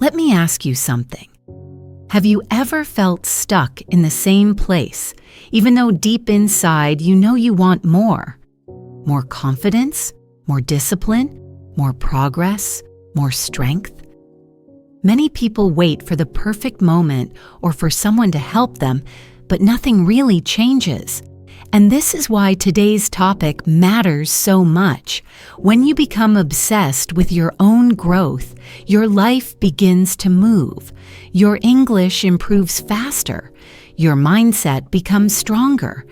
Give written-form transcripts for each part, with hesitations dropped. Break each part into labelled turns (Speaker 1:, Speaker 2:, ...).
Speaker 1: Let me ask you something. Have you ever felt stuck in the same place, even though deep inside you know you want more? More confidence, more discipline, more progress, more strength? Many people wait for the perfect moment or for someone to help them, but nothing really changes. And this is why today's topic matters so much. When you become obsessed with your own growth, your life begins to move. Your English improves faster. Your mindset becomes stronger.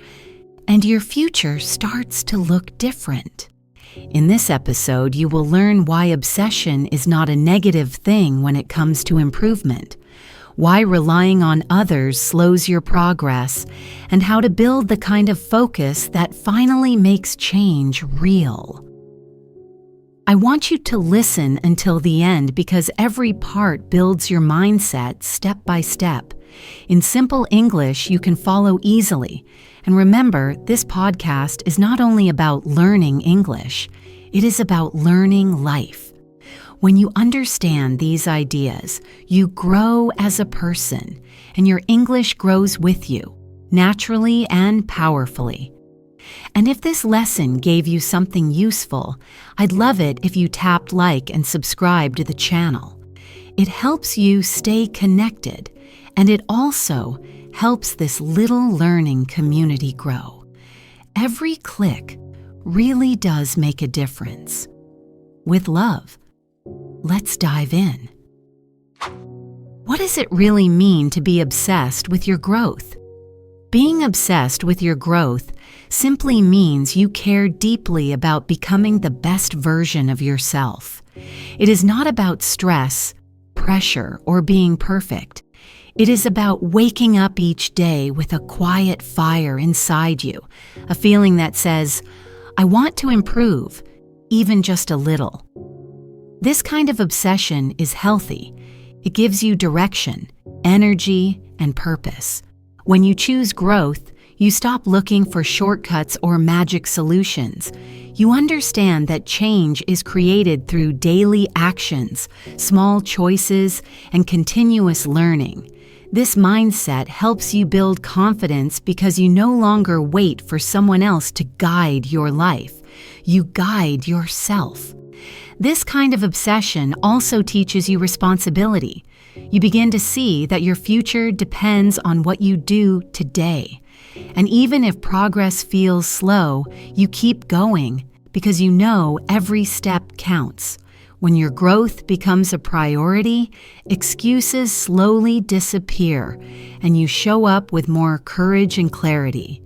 Speaker 1: And your future starts to look different. In this episode, you will learn why obsession is not a negative thing when it comes to improvement, why relying on others slows your progress, and how to build the kind of focus that finally makes change real. I want you to listen until the end because every part builds your mindset step by step. In simple English, you can follow easily. And remember, this podcast is not only about learning English, it is about learning life. When you understand these ideas, you grow as a person, and your English grows with you, naturally and powerfully. And if this lesson gave you something useful, I'd love it if you tapped like and subscribe to the channel. It helps you stay connected, and it also helps this little learning community grow. Every click really does make a difference. With love, let's dive in. What does it really mean to be obsessed with your growth? Being obsessed with your growth simply means you care deeply about becoming the best version of yourself. It is not about stress, pressure, or being perfect. It is about waking up each day with a quiet fire inside you, a feeling that says, I want to improve, even just a little. This kind of obsession is healthy. It gives you direction, energy, and purpose. When you choose growth, you stop looking for shortcuts or magic solutions. You understand that change is created through daily actions, small choices, and continuous learning. This mindset helps you build confidence because you no longer wait for someone else to guide your life. You guide yourself. This kind of obsession also teaches you responsibility. You begin to see that your future depends on what you do today. And even if progress feels slow, you keep going because you know every step counts. When your growth becomes a priority, excuses slowly disappear, and you show up with more courage and clarity.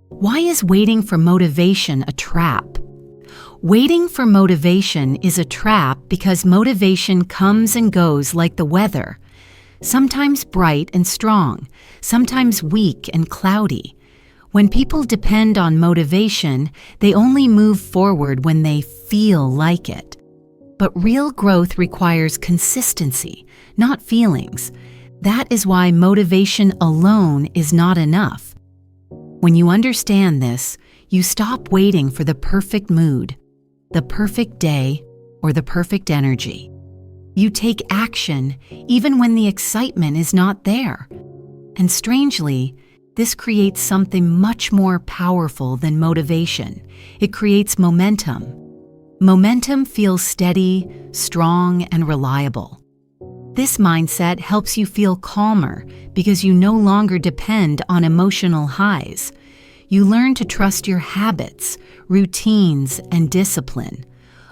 Speaker 1: Why is waiting for motivation a trap? Waiting for motivation is a trap because motivation comes and goes like the weather, sometimes bright and strong, sometimes weak and cloudy. When people depend on motivation, they only move forward when they feel like it. But real growth requires consistency, not feelings. That is why motivation alone is not enough. When you understand this, you stop waiting for the perfect mood, the perfect day, or the perfect energy. You take action even when the excitement is not there. And strangely, this creates something much more powerful than motivation. It creates momentum. Momentum feels steady, strong, and reliable. This mindset helps you feel calmer because you no longer depend on emotional highs. You learn to trust your habits, routines, and discipline.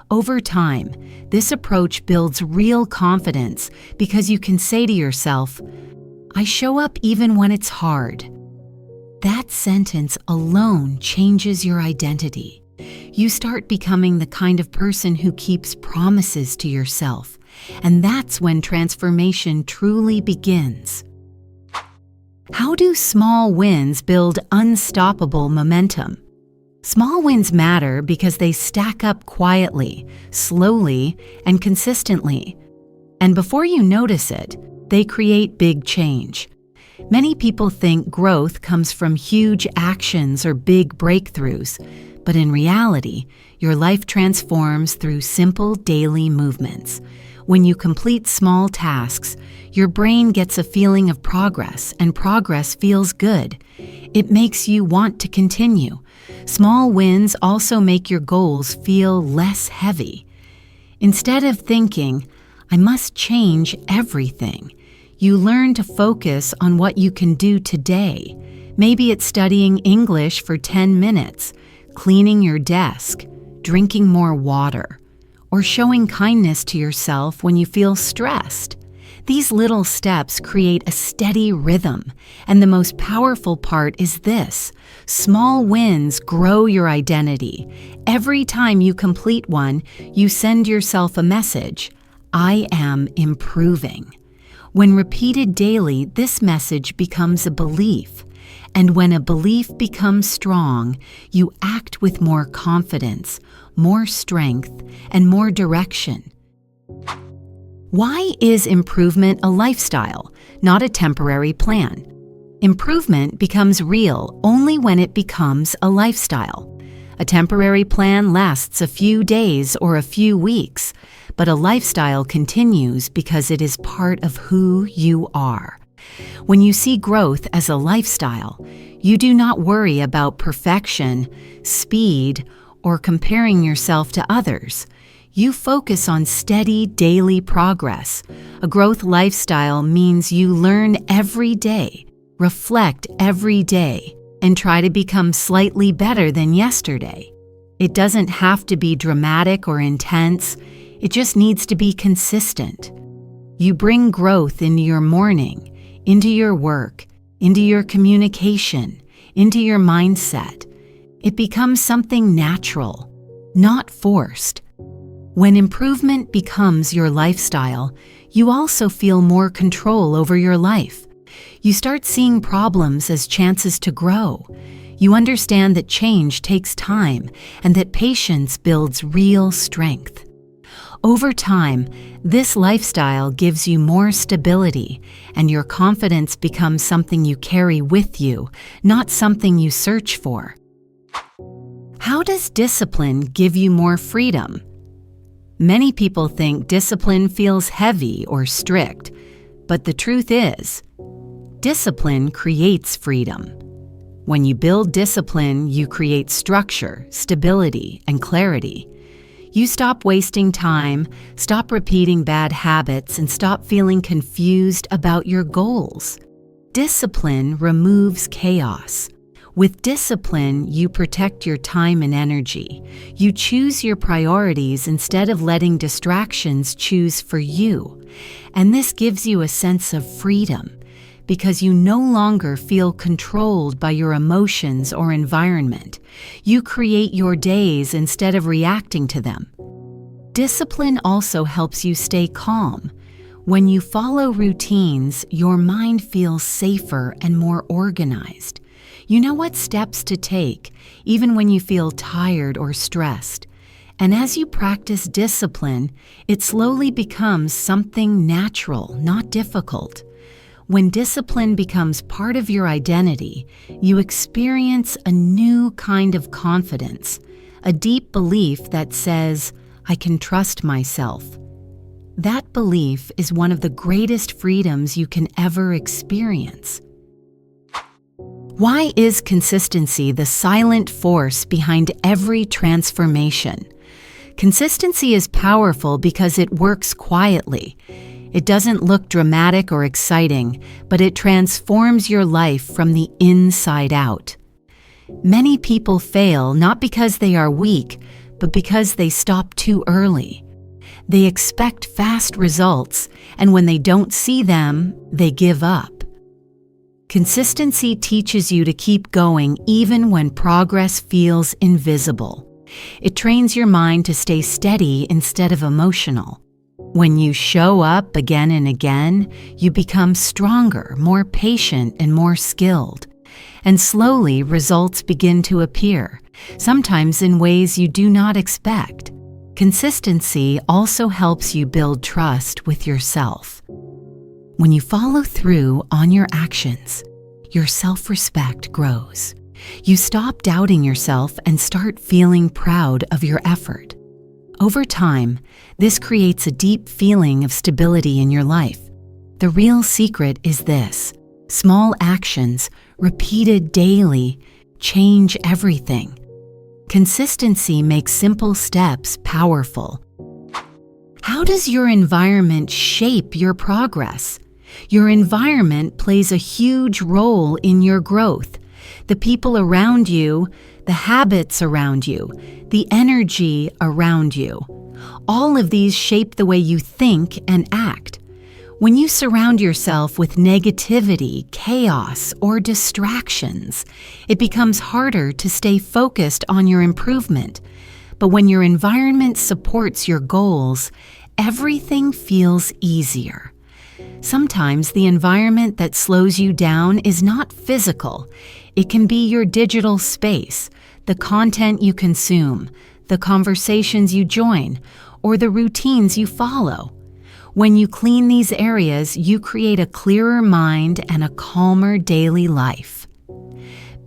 Speaker 1: Over time, this approach builds real confidence because you can say to yourself, I show up even when it's hard. That sentence alone changes your identity. You start becoming the kind of person who keeps promises to yourself, and that's when transformation truly begins. How do small wins build unstoppable momentum? Small wins matter because they stack up quietly, slowly, and consistently. And before you notice it, they create big change. Many people think growth comes from huge actions or big breakthroughs, but in reality, your life transforms through simple daily movements. When you complete small tasks, your brain gets a feeling of progress, and progress feels good. It makes you want to continue. Small wins also make your goals feel less heavy. Instead of thinking, I must change everything, you learn to focus on what you can do today. Maybe it's studying English for 10 minutes, cleaning your desk, drinking more water, or showing kindness to yourself when you feel stressed. These little steps create a steady rhythm, and the most powerful part is this: small wins grow your identity. Every time you complete one, you send yourself a message: I am improving. When repeated daily, this message becomes a belief. And when a belief becomes strong, you act with more confidence, more strength, and more direction. Why is improvement a lifestyle, not a temporary plan? Improvement becomes real only when it becomes a lifestyle. A temporary plan lasts a few days or a few weeks, but a lifestyle continues because it is part of who you are. When you see growth as a lifestyle, you do not worry about perfection, speed, or comparing yourself to others. You focus on steady daily progress. A growth lifestyle means you learn every day, reflect every day, and try to become slightly better than yesterday. It doesn't have to be dramatic or intense. It just needs to be consistent. You bring growth into your morning, into your work, into your communication, into your mindset. It becomes something natural, not forced. When improvement becomes your lifestyle, you also feel more control over your life. You start seeing problems as chances to grow. You understand that change takes time and that patience builds real strength. Over time, this lifestyle gives you more stability, and your confidence becomes something you carry with you, not something you search for. How does discipline give you more freedom? Many people think discipline feels heavy or strict, but the truth is, discipline creates freedom. When you build discipline, you create structure, stability, and clarity. You stop wasting time, stop repeating bad habits, and stop feeling confused about your goals. Discipline removes chaos. With discipline, you protect your time and energy. You choose your priorities instead of letting distractions choose for you. And this gives you a sense of freedom, because you no longer feel controlled by your emotions or environment. You create your days instead of reacting to them. Discipline also helps you stay calm. When you follow routines, your mind feels safer and more organized. You know what steps to take, even when you feel tired or stressed. And as you practice discipline, it slowly becomes something natural, not difficult. When discipline becomes part of your identity, you experience a new kind of confidence, a deep belief that says, I can trust myself. That belief is one of the greatest freedoms you can ever experience. Why is consistency the silent force behind every transformation? Consistency is powerful because it works quietly. It doesn't look dramatic or exciting, but it transforms your life from the inside out. Many people fail not because they are weak, but because they stop too early. They expect fast results, and when they don't see them, they give up. Consistency teaches you to keep going even when progress feels invisible. It trains your mind to stay steady instead of emotional. When you show up again and again, you become stronger, more patient, and more skilled. And slowly, results begin to appear, sometimes in ways you do not expect. Consistency also helps you build trust with yourself. When you follow through on your actions, your self-respect grows. You stop doubting yourself and start feeling proud of your effort. Over time, this creates a deep feeling of stability in your life. The real secret is this: small actions, repeated daily, change everything. Consistency makes simple steps powerful. How does your environment shape your progress? Your environment plays a huge role in your growth. The people around you, the habits around you, the energy around you. All of these shape the way you think and act. When you surround yourself with negativity, chaos, or distractions, it becomes harder to stay focused on your improvement. But when your environment supports your goals, everything feels easier. Sometimes the environment that slows you down is not physical. It can be your digital space, the content you consume, the conversations you join, or the routines you follow. When you clean these areas, you create a clearer mind and a calmer daily life.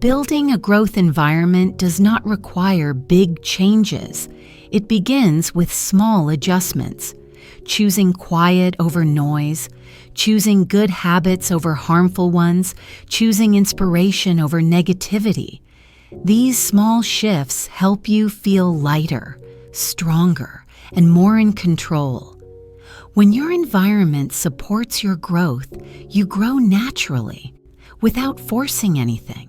Speaker 1: Building a growth environment does not require big changes. It begins with small adjustments. Choosing quiet over noise, choosing good habits over harmful ones, choosing inspiration over negativity. These small shifts help you feel lighter, stronger, and more in control. When your environment supports your growth, you grow naturally, without forcing anything.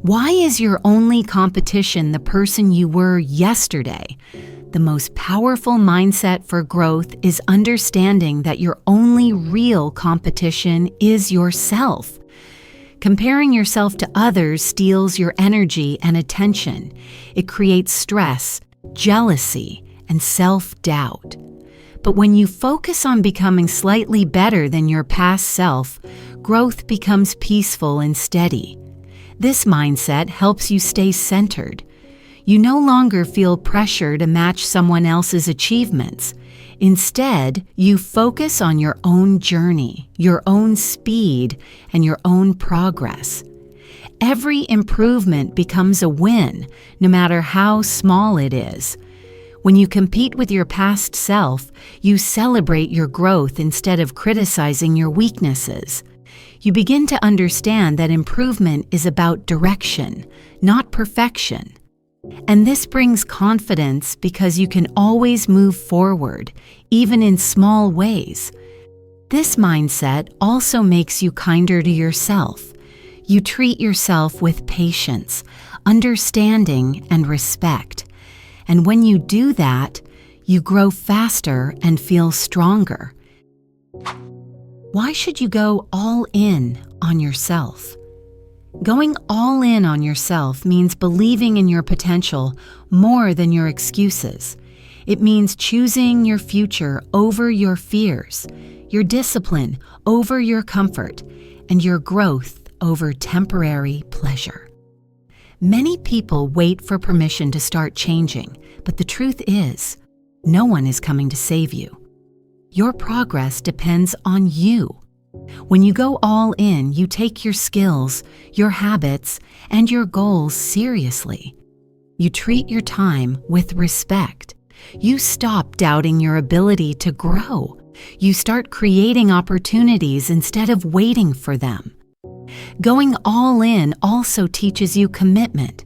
Speaker 1: Why is your only competition the person you were yesterday? The most powerful mindset for growth is understanding that your only real competition is yourself. Comparing yourself to others steals your energy and attention. It creates stress, jealousy, and self-doubt. But when you focus on becoming slightly better than your past self, growth becomes peaceful and steady. This mindset helps you stay centered. You no longer feel pressure to match someone else's achievements. Instead, you focus on your own journey, your own speed, and your own progress. Every improvement becomes a win, no matter how small it is. When you compete with your past self, you celebrate your growth instead of criticizing your weaknesses. You begin to understand that improvement is about direction, not perfection. And this brings confidence because you can always move forward, even in small ways. This mindset also makes you kinder to yourself. You treat yourself with patience, understanding, and respect. And when you do that, you grow faster and feel stronger. Why should you go all in on yourself? Going all in on yourself means believing in your potential more than your excuses. It means choosing your future over your fears, your discipline over your comfort, and your growth over temporary pleasure. Many people wait for permission to start changing, but the truth is, no one is coming to save you. Your progress depends on you. When you go all in, you take your skills, your habits, and your goals seriously. You treat your time with respect. You stop doubting your ability to grow. You start creating opportunities instead of waiting for them. Going all in also teaches you commitment.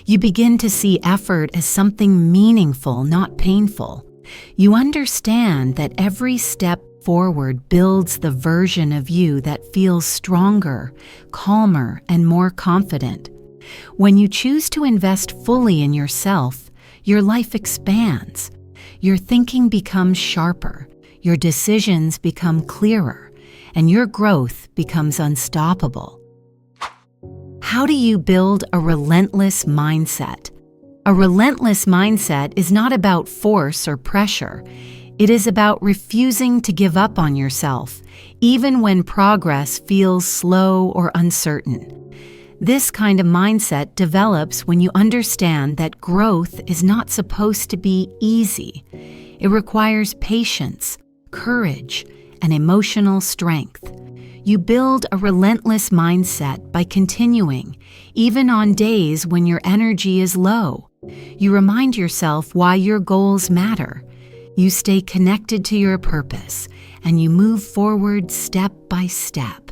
Speaker 1: You begin to see effort as something meaningful, not painful. You understand that every step forward builds the version of you that feels stronger, calmer, and more confident. When you choose to invest fully in yourself, your life expands. Your thinking becomes sharper, your decisions become clearer, and your growth becomes unstoppable. How do you build a relentless mindset? A relentless mindset is not about force or pressure. It is about refusing to give up on yourself, even when progress feels slow or uncertain. This kind of mindset develops when you understand that growth is not supposed to be easy. It requires patience, courage, and emotional strength. You build a relentless mindset by continuing, even on days when your energy is low. You remind yourself why your goals matter. You stay connected to your purpose, and you move forward step by step.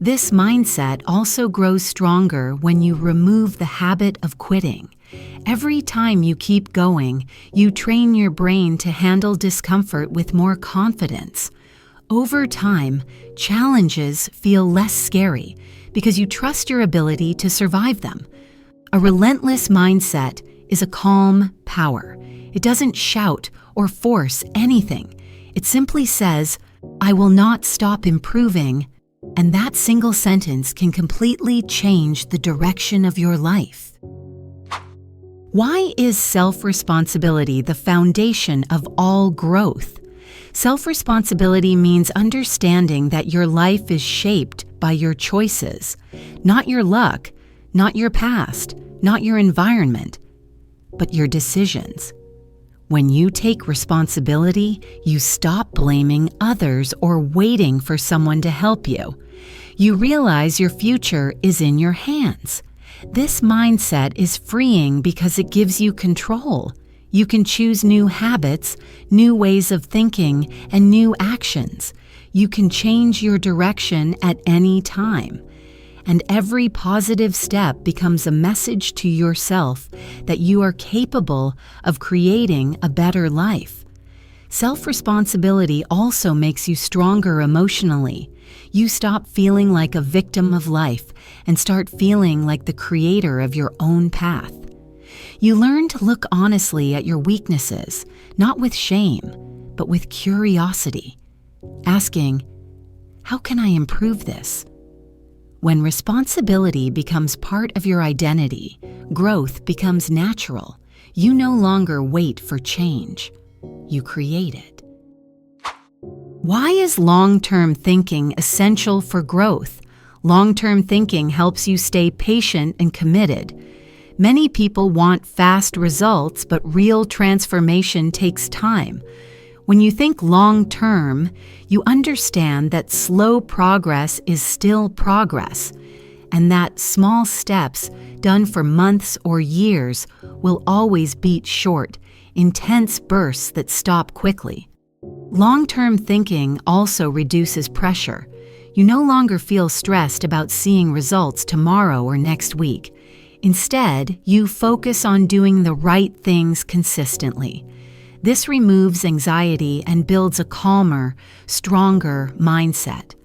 Speaker 1: This mindset also grows stronger when you remove the habit of quitting. Every time you keep going, you train your brain to handle discomfort with more confidence. Over time, challenges feel less scary because you trust your ability to survive them. A relentless mindset is a calm power. It doesn't shout or force anything. It simply says, "I will not stop improving," and that single sentence can completely change the direction of your life. Why is self-responsibility the foundation of all growth? Self-responsibility means understanding that your life is shaped by your choices, not your luck, not your past, not your environment, but your decisions. When you take responsibility, you stop blaming others or waiting for someone to help you. You realize your future is in your hands. This mindset is freeing because it gives you control. You can choose new habits, new ways of thinking, and new actions. You can change your direction at any time. And every positive step becomes a message to yourself that you are capable of creating a better life. Self-responsibility also makes you stronger emotionally. You stop feeling like a victim of life and start feeling like the creator of your own path. You learn to look honestly at your weaknesses, not with shame, but with curiosity, asking, "How can I improve this?" When responsibility becomes part of your identity, growth becomes natural. You no longer wait for change. You create it. Why is long-term thinking essential for growth? Long-term thinking helps you stay patient and committed. Many people want fast results, but real transformation takes time. When you think long-term, you understand that slow progress is still progress, and that small steps done for months or years will always beat short, intense bursts that stop quickly. Long-term thinking also reduces pressure. You no longer feel stressed about seeing results tomorrow or next week. Instead, you focus on doing the right things consistently. This removes anxiety and builds a calmer, stronger mindset.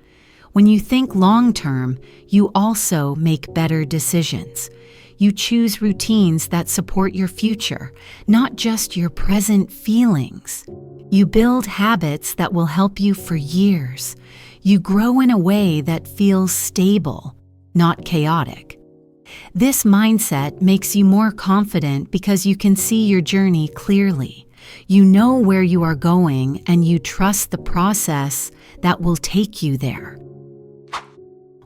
Speaker 1: When you think long-term, you also make better decisions. You choose routines that support your future, not just your present feelings. You build habits that will help you for years. You grow in a way that feels stable, not chaotic. This mindset makes you more confident because you can see your journey clearly. You know where you are going, and you trust the process that will take you there.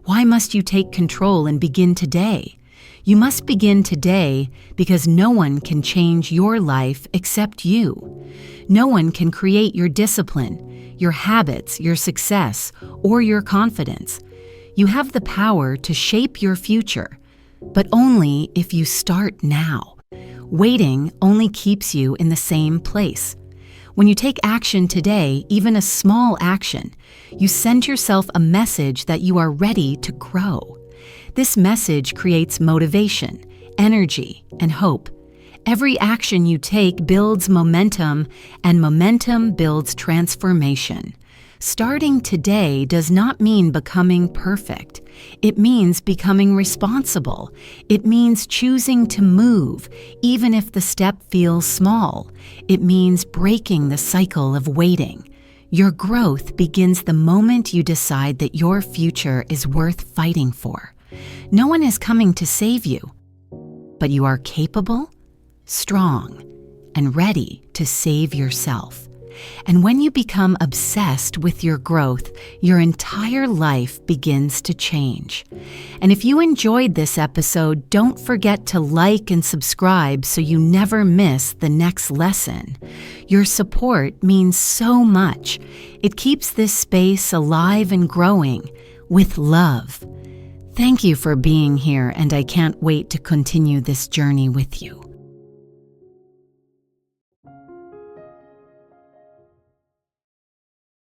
Speaker 1: Why must you take control and begin today? You must begin today because no one can change your life except you. No one can create your discipline, your habits, your success, or your confidence. You have the power to shape your future, but only if you start now. Waiting only keeps you in the same place. When you take action today, even a small action, you send yourself a message that you are ready to grow. This message creates motivation, energy, and hope. Every action you take builds momentum, and momentum builds transformation. Starting today does not mean becoming perfect. It means becoming responsible. It means choosing to move, even if the step feels small. It means breaking the cycle of waiting. Your growth begins the moment you decide that your future is worth fighting for. No one is coming to save you, but you are capable, strong, and ready to save yourself. And when you become obsessed with your growth, your entire life begins to change. And if you enjoyed this episode, don't forget to like and subscribe so you never miss the next lesson. Your support means so much. It keeps this space alive and growing with love. Thank you for being here, and I can't wait to continue this journey with you.